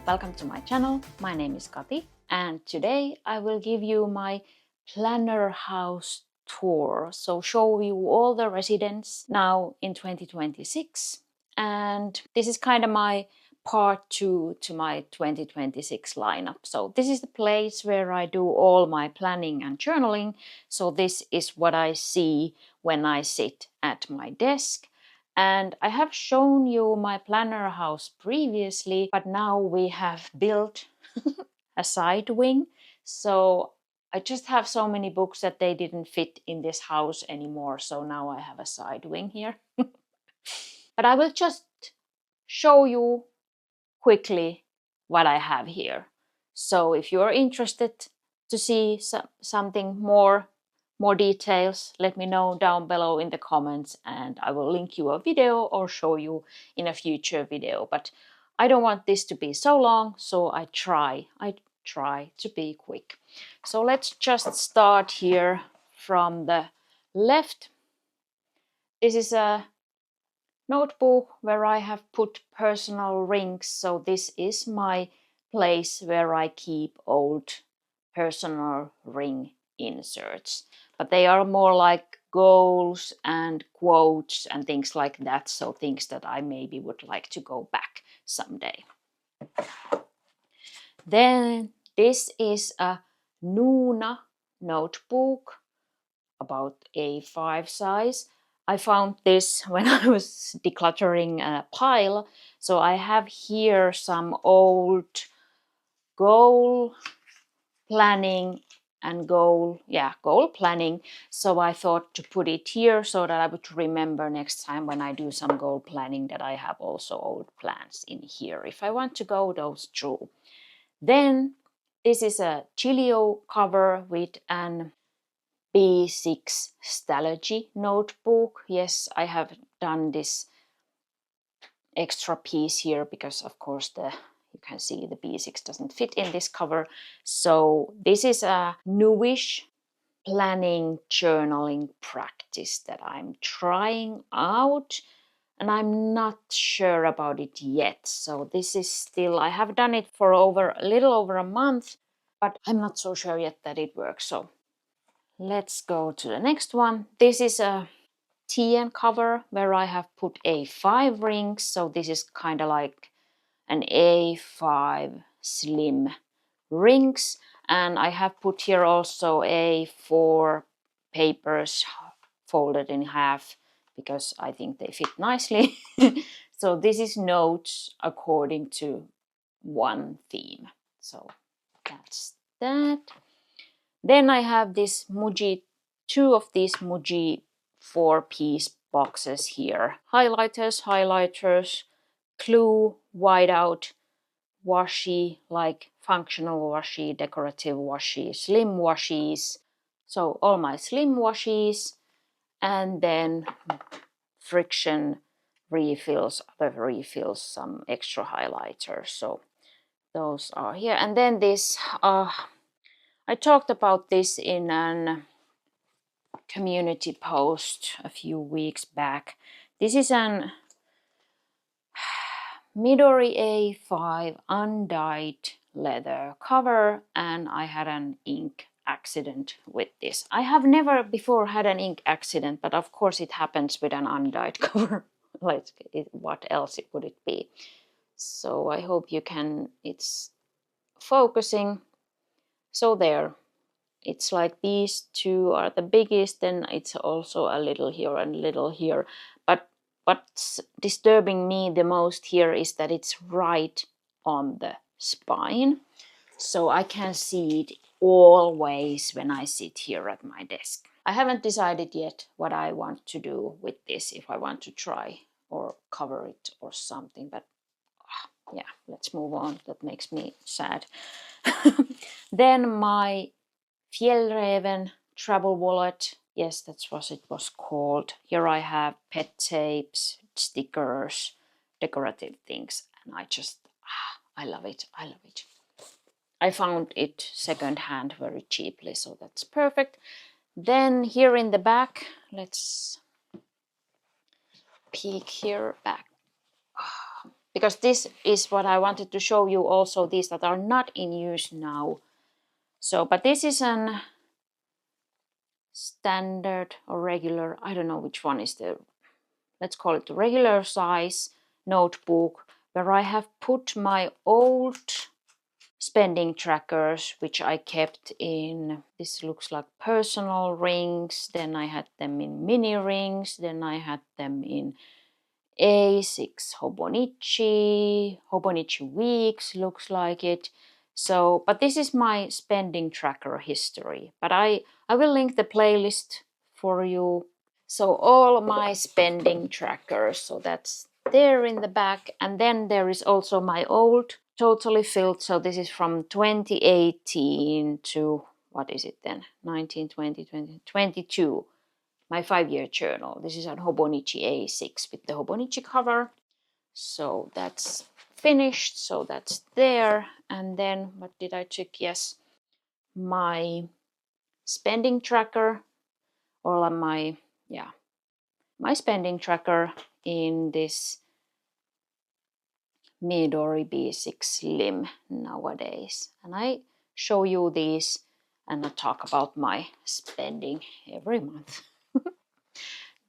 welcome to my channel. My name is Kati and today I will give you my planner house tour. So show you all the residents now in 2026, and this is kind of my part 2 to my 2026 lineup. So this is the place where I do all my planning and journaling. So this is what I see when I sit at my desk. And I have shown you my planner house previously, but now we have built a side wing. So I just have so many books that they didn't fit in this house anymore. So now I have a side wing here. But I will just show you quickly what I have here. So if you're interested to see something more details, let me know down below in the comments and I will link you a video or show you in a future video. But I don't want this to be so long, so I try to be quick. So let's just start here from the left. This is a notebook where I have put personal rings. So this is my place where I keep old personal ring inserts. But they are more like goals and quotes and things like that. So things that I maybe would like to go back someday. Then this is a Nuna notebook, about A5 size. I found this when I was decluttering a pile. So I have here some old goal planning and goal planning. So I thought to put it here so that I would remember next time when I do some goal planning that I have also old plans in here if I want to go those through. Then this is a Chilio cover with an B6 Stalogy notebook. Yes, I have done this extra piece here because of course you can see the B6 doesn't fit in this cover. So this is a newish planning journaling practice that I'm trying out and I'm not sure about it yet. So this is still, I have done it for a little over a month, but I'm not so sure yet that it works. So let's go to the next one. This is a TN cover where I have put A5 rings. So this is kind of like an A5 slim rings. And I have put here also A4 papers folded in half because I think they fit nicely. So this is notes according to one theme. So that's that. Then I have this Muji, two of these Muji 4-piece boxes here. Highlighters, Clue, whiteout, washi, like functional washi, decorative washi, slim washies. So all my slim washies, and then friction refills, other refills, some extra highlighters. So those are here. And then this, I talked about this in an community post a few weeks back. This is an Midori A5 undyed leather cover, and I had an ink accident with this. I have never before had an ink accident, but of course it happens with an undyed cover. Like what else would it be? So I hope you can, it's focusing. So there, it's like these two are the biggest, then it's also a little here and little here. But what's disturbing me the most here is that it's right on the spine. So I can see it always when I sit here at my desk. I haven't decided yet what I want to do with this, if I want to try or cover it or something, but yeah, let's move on. That makes me sad. Then my Fjällräven travel wallet. Yes, that's what it was called. Here I have pet tapes, stickers, decorative things, and I love it. I love it. I found it secondhand very cheaply, so that's perfect. Then here in the back, let's peek here back. because this is what I wanted to show you also, these that are not in use now. So, but this is an standard or regular, I don't know which one is the, let's call it the regular size notebook, where I have put my old spending trackers, which I kept in, this looks like personal rings, then I had them in mini rings, then I had them in A6 Hobonichi weeks, looks like it. So, but this is my spending tracker history, but I will link the playlist for you. So all my spending trackers, so that's there in the back. And then there is also my old totally filled, so this is from 2018 to, what is it then, 19, 20, 22, my 5-year journal. This is on Hobonichi A6 with the Hobonichi cover. So that's finished, so that's there. And then what did I check? Yes, my spending tracker, or my spending tracker in this Midori B6 Slim nowadays. And I show you these and I talk about my spending every month.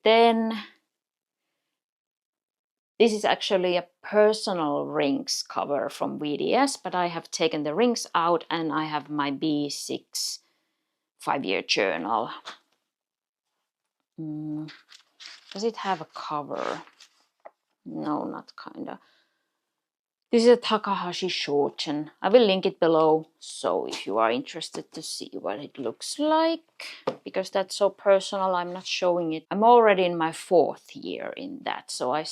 Then this is actually a personal rings cover from VDS, but I have taken the rings out and I have my B6 5-year journal. Does it have a cover? No, not kinda. This is a Takahashi Shoten. I will link it below, so if you are interested to see what it looks like, because that's so personal, I'm not showing it. I'm already in my 4th year in that, so I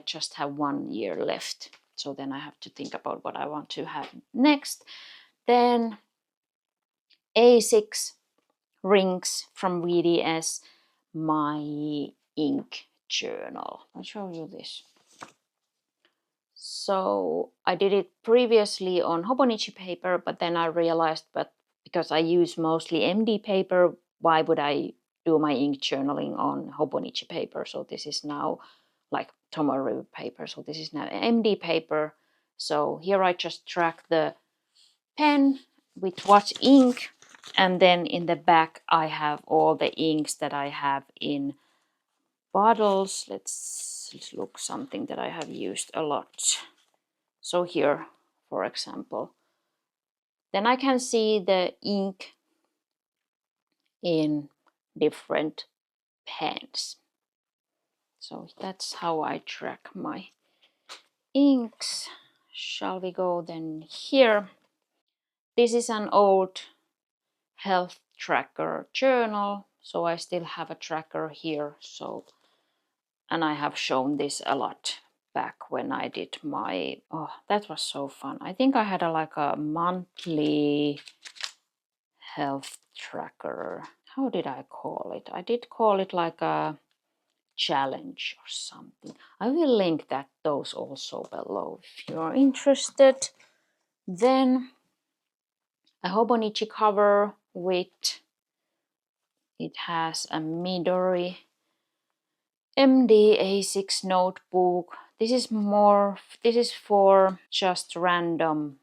just have 1 year left. So then I have to think about what I want to have next. Then A6 rings from VDS, my ink journal. I'll show you this. So I did it previously on Hobonichi paper, but then I realized that because I use mostly MD paper, why would I do my ink journaling on Hobonichi paper? So this is now like Tomoru paper. So this is now MD paper. So here I just track the pen with what ink, and then in the back I have all the inks that I have in bottles. Let's look something that I have used a lot. So here, for example, then I can see the ink in different pens. So that's how I track my inks. Shall we go then here? This is an old health tracker journal, so I still have a tracker here. So, and I have shown this a lot back when I did my, oh, that was so fun. I think I had like a monthly health tracker. How did I call it? I did call it like a challenge or something. I will link those also below if you're interested. Then a Hobonichi cover with, it has a Midori MD A6 notebook. This is for just random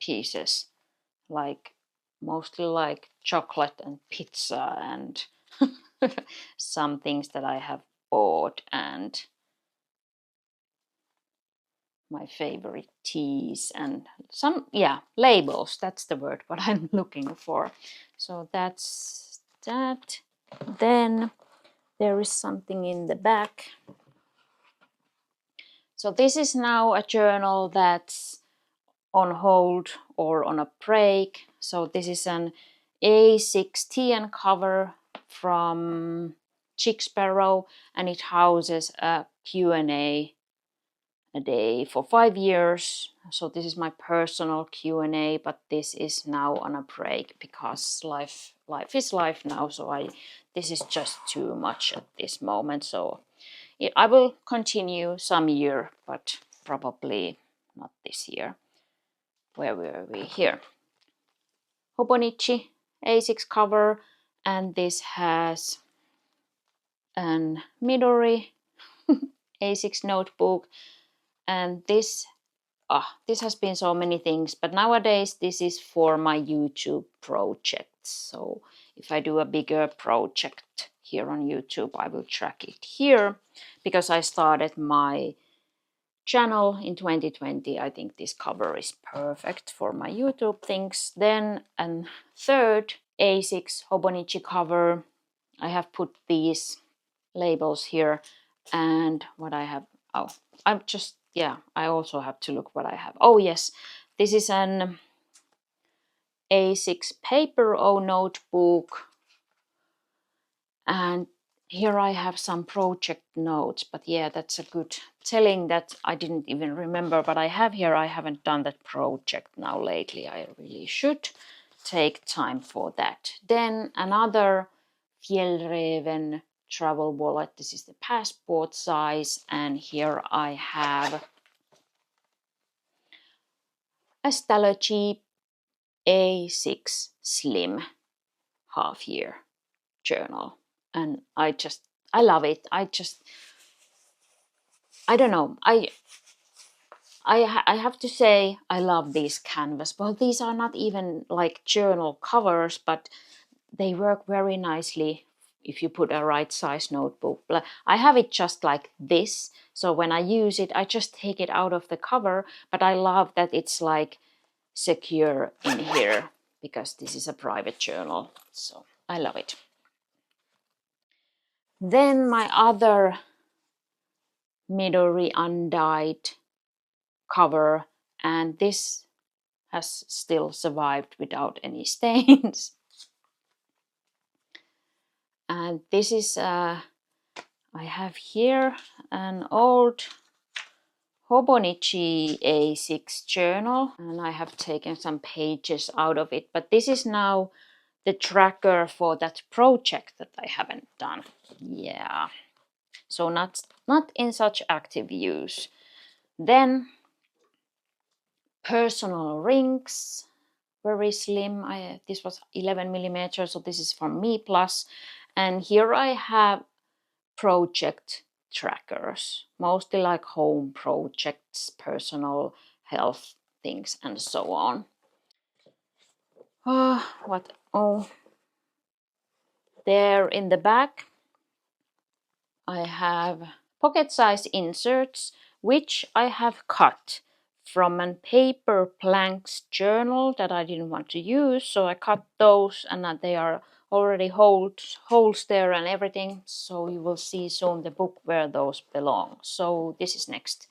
pieces, like mostly like chocolate and pizza and some things that I have bought, and my favorite teas and some, labels. That's the word what I'm looking for. So that's that. Then there is something in the back. So this is now a journal that's on hold or on a break. So this is an A6 cover from Chick Sparrow, and it houses a Q&A a day for 5 years. So this is my personal Q&A, but this is now on a break because life is life now. So this is just too much at this moment. So I will continue some year, but probably not this year. Where were we here? Hobonichi A6 cover, and this has an Midori A6 notebook, and this has been so many things, but nowadays this is for my YouTube projects. So if I do a bigger project here on YouTube, I will track it here because I started my channel in 2020. I think this cover is perfect for my YouTube things. Then a third A6 Hobonichi cover. I have put these labels here, and what I have, I'm just, I also have to look what I have. Oh yes, this is an A6 paper O notebook, and here I have some project notes, but yeah, that's a good telling that I didn't even remember, but I have here, I haven't done that project now lately. I really should take time for that. Then another Fjällräven travel wallet. This is the passport size, and here I have a Stalogy A6 Slim half-year journal, and I love it. I don't know. I have to say I love these canvas. Well, these are not even like journal covers, but they work very nicely if you put a right size notebook. I have it just like this, so when I use it, I just take it out of the cover, but I love that it's like secure in here because this is a private journal, so I love it. Then my other Midori undyed cover, and this has still survived without any stains. And this is I have here an old Hobonichi A6 journal, and I have taken some pages out of it, but this is now the tracker for that project that I haven't done. Yeah, so not in such active use. Then personal rings, very slim. This was 11 millimeters, so this is from MeePlus, and here I have project trackers, mostly like home projects, personal health things, and so on. There in the back I have pocket-sized inserts, which I have cut from a paper planks journal that I didn't want to use, so I cut those, and they are already holes there and everything, so you will see soon the book where those belong. So this is next.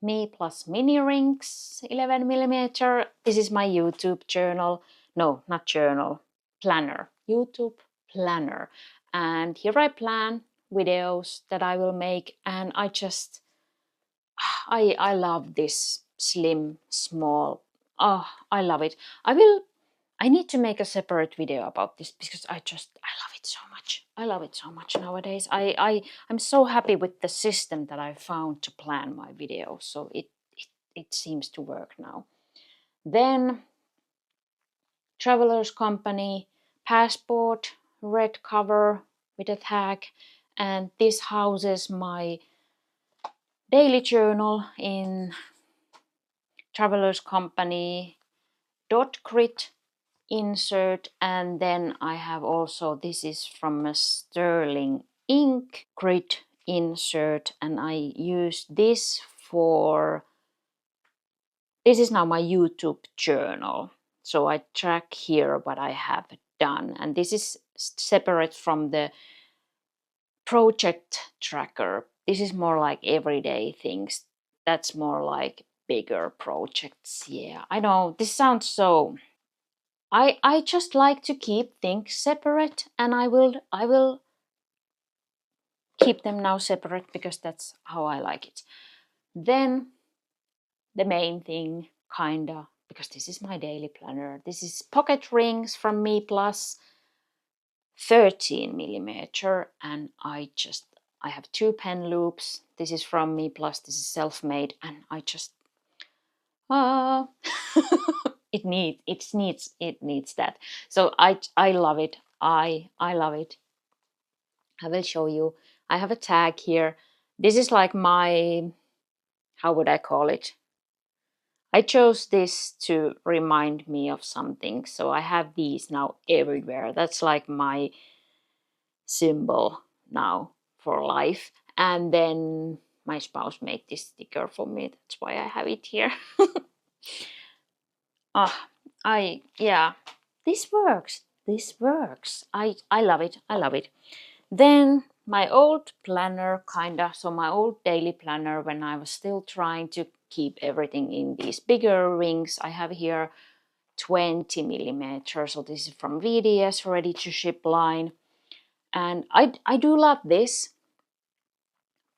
MeePlus mini rings, 11 millimeter. This is my YouTube journal. No, not journal, planner. YouTube planner. And here I plan videos that I will make, and I love this slim, small. Oh, I love it. I need to make a separate video about this because I love it so much. I love it so much nowadays. I'm so happy with the system that I found to plan my videos. So it seems to work now. Then Travelers Company passport, red cover with a tag, and this houses my daily journal in Travelers Company .grit insert, and then I have also, this is from a Sterling ink grid insert, and I use this for, this is now my YouTube journal, so I track here what I have done, and this is separate from the project tracker. This is more like everyday things, that's more like bigger projects. Yeah, I know this sounds so, I just like to keep things separate, and I will keep them now separate because that's how I like it. Then the main thing, kinda, because this is my daily planner. This is pocket rings from MeePlus, 13 millimeter, and I have 2 pen loops. This is from MeePlus. This is self-made, and I just it needs that. So I love it. I love it. I will show you. I have a tag here. This is like my, how would I call it? I chose this to remind me of something. So I have these now everywhere. That's like my symbol now for life. And then my spouse made this sticker for me. That's why I have it here. Yeah, this works. This works. I love it. I love it. Then my old planner, kinda, so my old daily planner when I was still trying to keep everything in these bigger rings. I have here 20 millimeters. So this is from VDS, ready to ship line. And I do love this,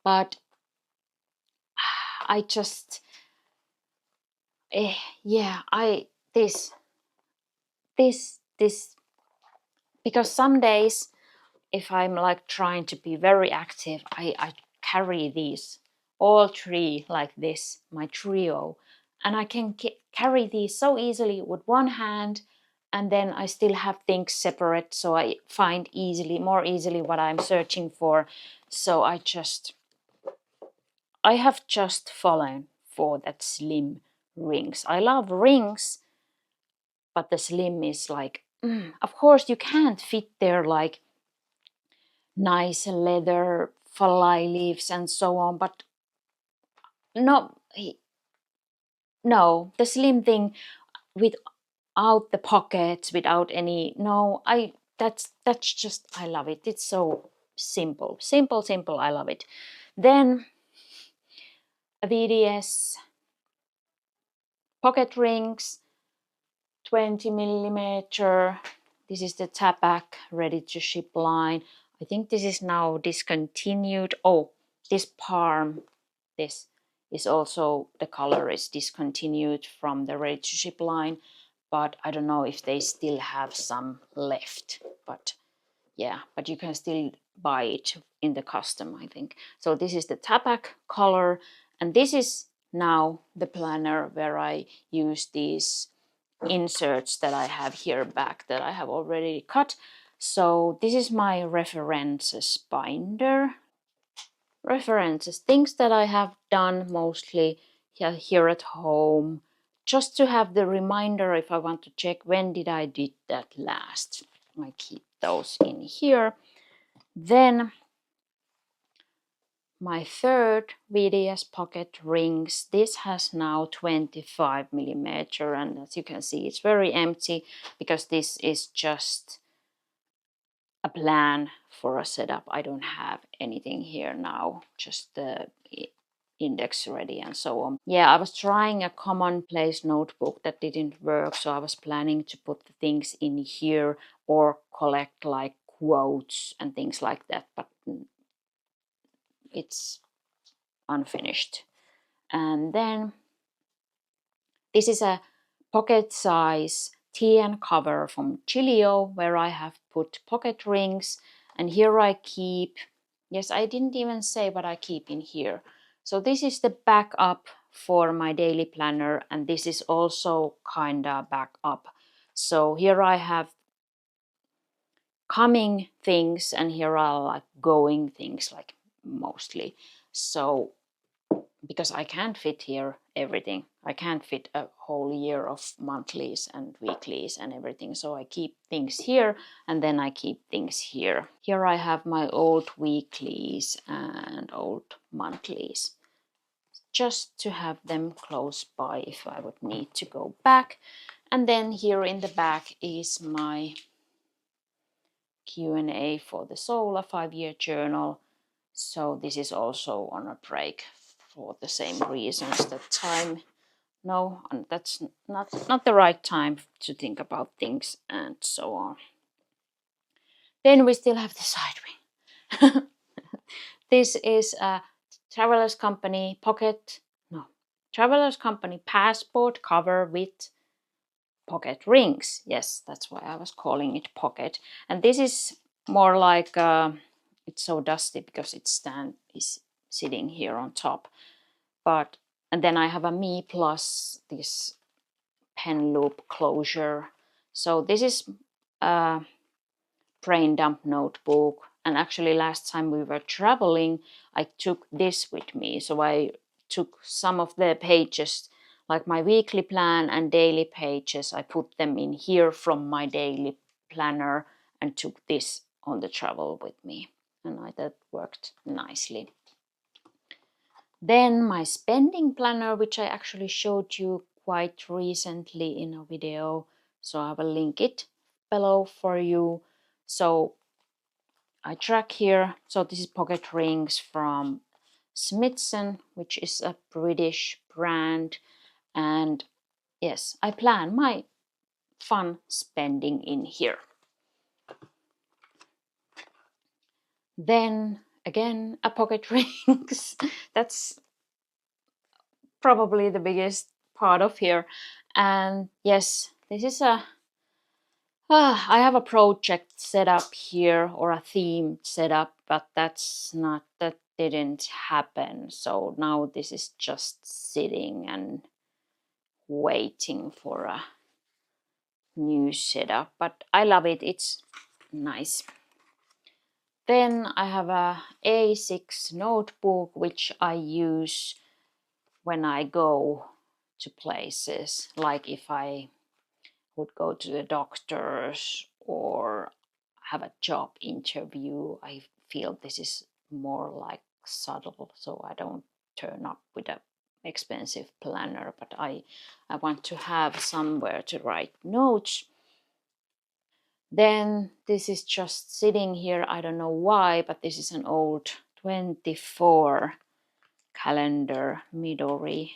but I just, yeah, this, because some days if I'm like trying to be very active, I carry these all three like this, my trio, and I can carry these so easily with one hand, and then I still have things separate, so I find more easily what I'm searching for. So I have just fallen for that slim rings. I love rings, but the slim is like, of course you can't fit there like nice leather fly leaves and so on, but no, no, the slim thing without the pockets, without any, no, that's just, I love it. It's so simple, simple. I love it. Then a VDS pocket rings, 20 millimeter. This is the Tapak ready to ship line. I think this is now discontinued. Oh, this Parm, this is also, the color is discontinued from the ready to ship line, but I don't know if they still have some left. But yeah, but you can still buy it in the custom, I think. So this is the Tapak color, and this is now the planner where I use these inserts that I have here back that I have already cut. So this is my references binder. References, things that I have done mostly here at home, just to have the reminder if I want to check when did I did that last. I keep those in here. Then my third VDS pocket rings. This has now 25 millimeter, and as you can see, it's very empty because this is just a plan for a setup. I don't have anything here now, just the index ready and so on. Yeah, I was trying a commonplace notebook that didn't work, so I was planning to put the things in here or collect like quotes and things like that, but it's unfinished. And then this is a pocket size TN cover from Chilio where I have put pocket rings, and here I keep, yes, I didn't even say what I keep in here. So this is the backup for my daily planner, and this is also kinda backup. So here I have coming things, and here are like going things, like mostly. So because I can't fit here everything. I can't fit a whole year of monthlies and weeklies and everything. So I keep things here, and then I keep things here. Here I have my old weeklies and old monthlies, just to have them close by if I would need to go back. And then here in the back is my Q&A for the Solar 5-year journal. So this is also on a break for the same reasons that time, no, and that's not the right time to think about things and so on. Then we still have the side wing. This is a Travelers Company Travelers Company passport cover with pocket rings. Yes, that's why I was calling it pocket. And this is more like, it's so dusty because its stand is sitting here on top. But, and then I have a MeePlus, this pen loop closure. So this is a brain dump notebook. And actually last time we were traveling, I took this with me. So I took some of the pages, like my weekly plan and daily pages, I put them in here from my daily planner and took this on the travel with me. And that worked nicely. Then my spending planner, which I actually showed you quite recently in a video. So I will link it below for you. So I track here. So this is pocket rings from Smithson, which is a British brand. And yes, I plan my fun spending in here. Then again, a pocket rings. That's probably the biggest part of here. And yes, this is I have a project set up here, or a theme set up, but that didn't happen. So now this is just sitting and waiting for a new setup, but I love it. It's nice. Then I have a A6 notebook, which I use when I go to places, like if I would go to the doctors or have a job interview. I feel this is more like subtle, so I don't turn up with an expensive planner, but I want to have somewhere to write notes. Then this is just sitting here. I don't know why, but this is an old 24 calendar, Midori.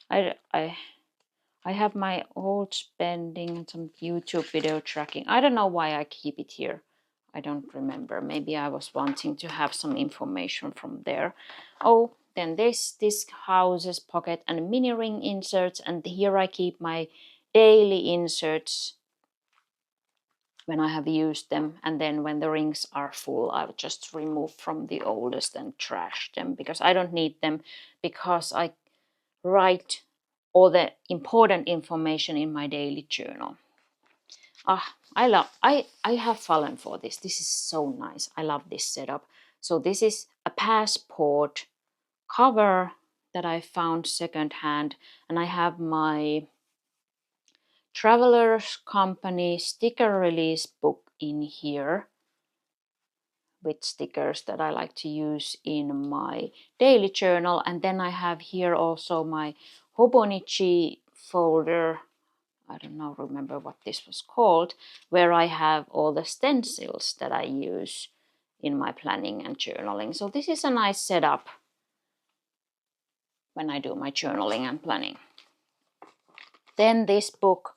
I have my old spending and some YouTube video tracking. I don't know why I keep it here. I don't remember. Maybe I was wanting to have some information from there. Oh, then this houses pocket and mini ring inserts, and here I keep my daily inserts when I have used them, and then when the rings are full, I would just remove from the oldest and trash them, because I don't need them, because I write all the important information in my daily journal. I have fallen for this. This is so nice. I love this setup. So this is a passport cover that I found secondhand, and I have my Travelers Company sticker release book in here with stickers that I like to use in my daily journal. And then I have here also my Hobonichi folder. I don't know, remember what this was called, where I have all the stencils that I use in my planning and journaling. So this is a nice setup when I do my journaling and planning. Then this book,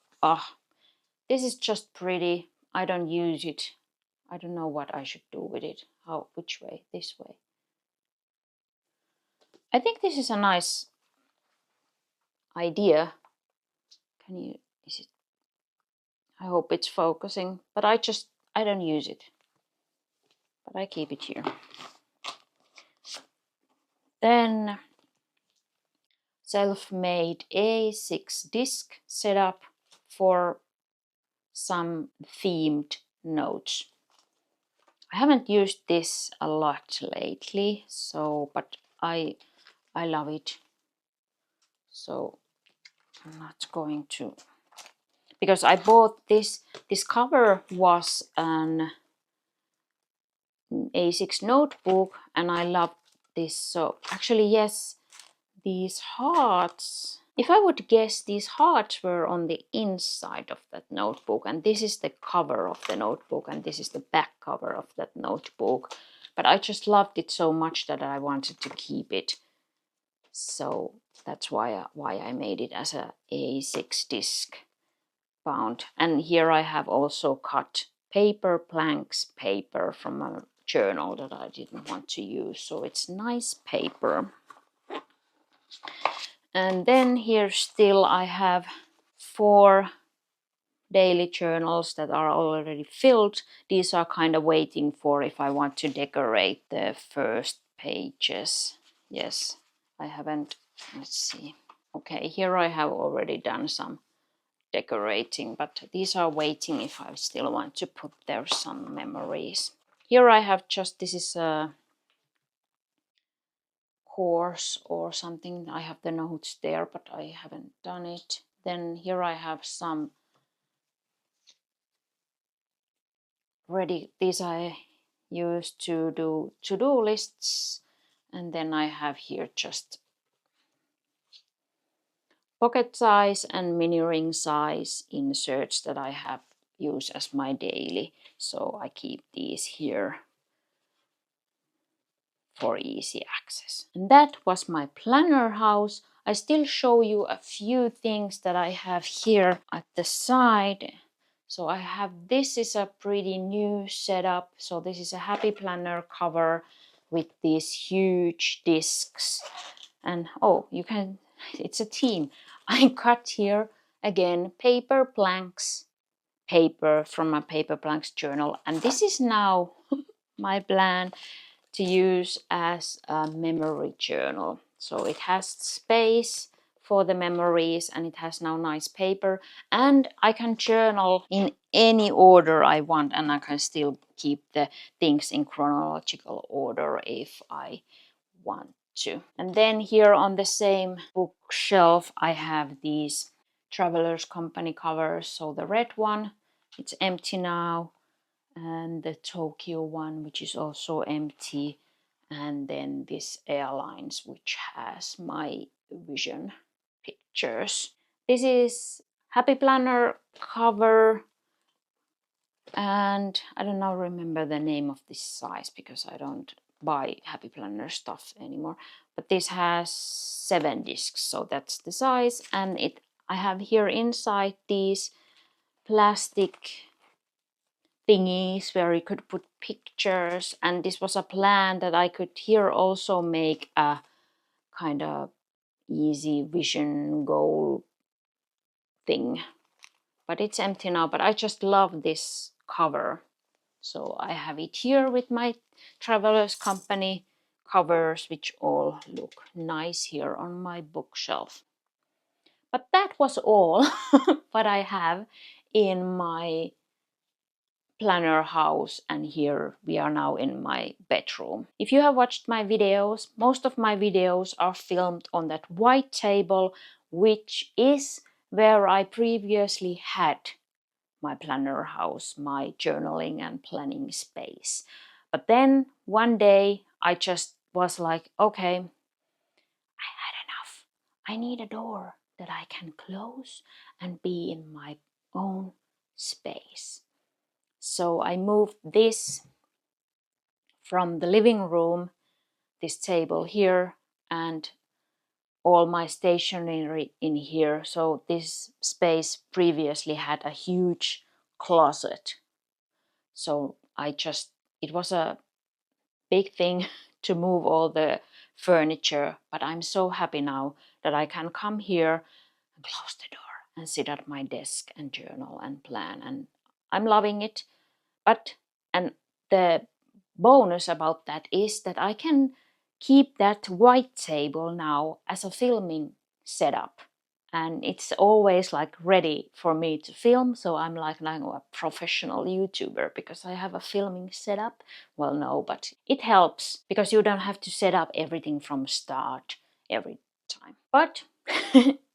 this is just pretty. I don't use it. I don't know what I should do with it. Which way? This way. I think this is a nice idea. Is it? I hope it's focusing, but I don't use it. But I keep it here. Then self-made A6 disc setup for some themed notes. I haven't used this a lot lately, but I love it. So I'm not going to, because I bought this cover was an A6 notebook, and I love this. So actually, yes, these hearts, if I would guess, these hearts were on the inside of that notebook, and this is the cover of the notebook, and this is the back cover of that notebook. But I just loved it so much that I wanted to keep it. So that's why I made it as a A6 disc bound. And here I have also cut blanks paper from a journal that I didn't want to use. So it's nice paper. And then here still I have 4 daily journals that are already filled. These are kind of waiting for if I want to decorate the first pages. Yes, I haven't, let's see. Okay, here I have already done some decorating, but these are waiting if I still want to put there some memories. here I have just, this is a course or something. I have the notes there, but I haven't done it. Then here I have some ready, these I use to do to-do lists. And then I have here just pocket size and mini ring size inserts that I have used as my daily. So I keep these here for easy access. And that was my planner house. I still show you a few things that I have here at the side. So I have, this is a pretty new setup. So this is a happy planner cover with these huge discs. And oh, you can, it's a team. I cut here again paper blanks, paper from a paper blanks journal. And this is now my plan to use as a memory journal. So it has space for the memories and it has now nice paper, and I can journal in any order I want, and I can still keep the things in chronological order if I want to. And then here on the same bookshelf I have these Travelers Company covers. So the red one, it's empty now, and the Tokyo one, which is also empty, and then this Airlines, which has my vision pictures. This is Happy Planner cover, and I don't now remember the name of this size because I don't buy Happy Planner stuff anymore, but this has 7 discs, so that's the size. And it, I have here inside these plastic thingies where you could put pictures, and this was a plan that I could here also make a kind of easy vision goal thing, but it's empty now. But I just love this cover, so I have it here with my Travelers Company covers, which all look nice here on my bookshelf. But that was all what I have in my planner house, and here we are now in my bedroom. If you have watched my videos, most of my videos are filmed on that white table, which is where I previously had my planner house, my journaling and planning space. But then one day I just was like, okay, I had enough. I need a door that I can close and be in my own space. So I moved this from the living room, this table here, and all my stationery in here. So this space previously had a huge closet. So it was a big thing to move all the furniture, but I'm so happy now that I can come here and close the door and sit at my desk and journal and plan, and I'm loving it. But, and the bonus about that is that I can keep that white table now as a filming setup, and it's always like ready for me to film. So I'm like now a professional YouTuber because I have a filming setup. Well, no, but it helps because you don't have to set up everything from start every time. But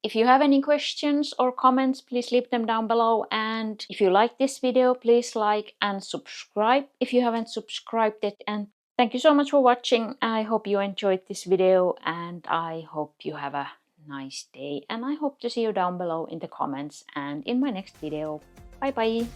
if you have any questions or comments, please leave them down below. And if you like this video, please like and subscribe if you haven't subscribed yet. And thank you so much for watching. I hope you enjoyed this video, and I hope you have a nice day. And I hope to see you down below in the comments and in my next video. Bye bye.